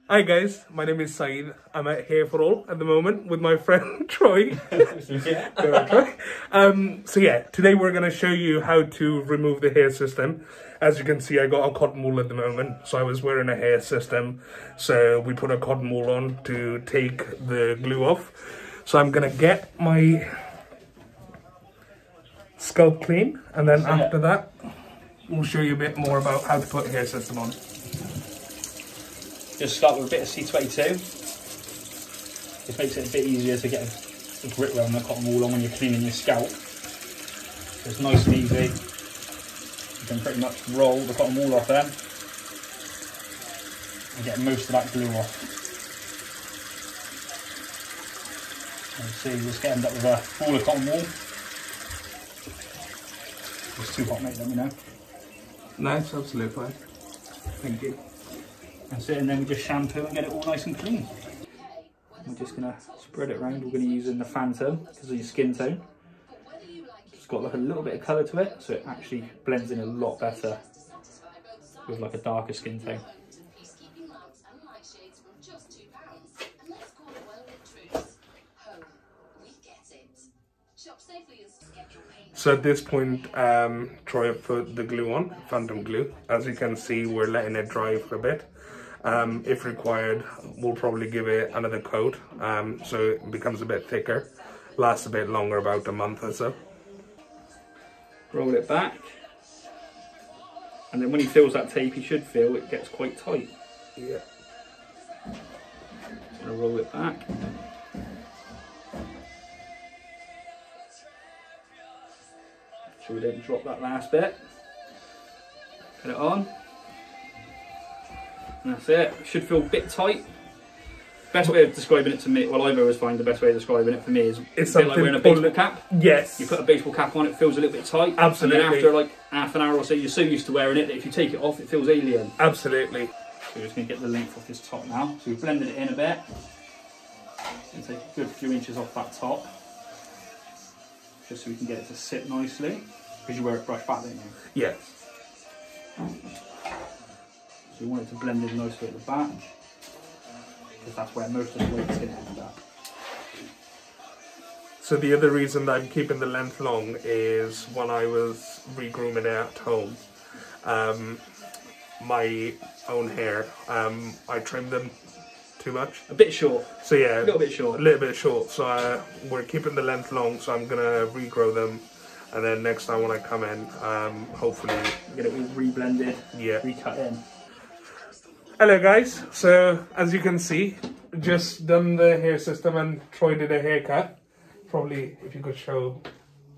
Hi guys, my name is Saeed. I'm at Hair for All at the moment with my friend Troy. So yeah, today we're going to show you how to remove the hair system. As you can see, I got a cotton wool at the moment, so I was wearing a hair system. So we put a cotton wool on to take the glue off. So I'm going to get my scalp clean, and then after that, we'll show you a bit more about how to put a hair system on. Just start with a bit of C22. Just makes it a bit easier to get a grip around the cotton wool on when you're cleaning your scalp. So it's nice and easy. You can pretty much roll the cotton wool off then and get most of that glue off. And see, you just end up with a ball of cotton wool. If it's too hot, mate, let me know. No, it's absolutely fine. Thank you. That's it, and then we just shampoo and get it all nice and clean. We're just going to spread it around. We're going to use in the Phantom because of your skin tone. It's got like a little bit of colour to it, so it actually blends in a lot better with like a darker skin tone. So at this point, Troy put the glue on, Phantom glue. As you can see, we're letting it dry for a bit. If required, we'll probably give it another coat, so it becomes a bit thicker, lasts a bit longer, about a month or so. Roll it back, and then when he feels that tape, he should feel it gets quite tight. Yeah. Just gonna roll it back. So we don't drop that last bit. Put it on. And that's it. It should feel a bit tight. Best way of describing it to me, well, I've always found the best way of describing it for me is it's a bit like wearing a baseball cap. Yes. You put a baseball cap on, it feels a little bit tight. Absolutely. And then after like half an hour or so, you're so used to wearing it that if you take it off, it feels alien. Absolutely. So we're just going to get the length off this top now. So we've blended it in a bit. And take a good few inches off that top. Just so we can get it to sit nicely. Because you wear it brush back, don't you? Yes. So we want it to blend in nicely at the back, because that's where most of the weight's going to end up. So the other reason that I'm keeping the length long is when I was re-grooming it at home, my own hair, I trimmed them too much. A bit short. So yeah, a little bit short. A little bit short. So we're keeping the length long, so I'm gonna regrow them, and then next time when I come in, hopefully get it all re-blended, recut in. Hello guys, so as you can see, just done the hair system and Troy did a haircut. Probably if you could show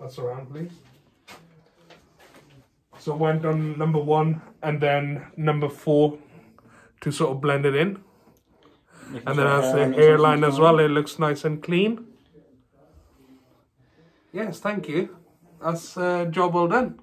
us around, please. So went on number 1 and then number 4 to sort of blend it in. And then as the hairline as well, it looks nice and clean. Yes, thank you. That's job well done.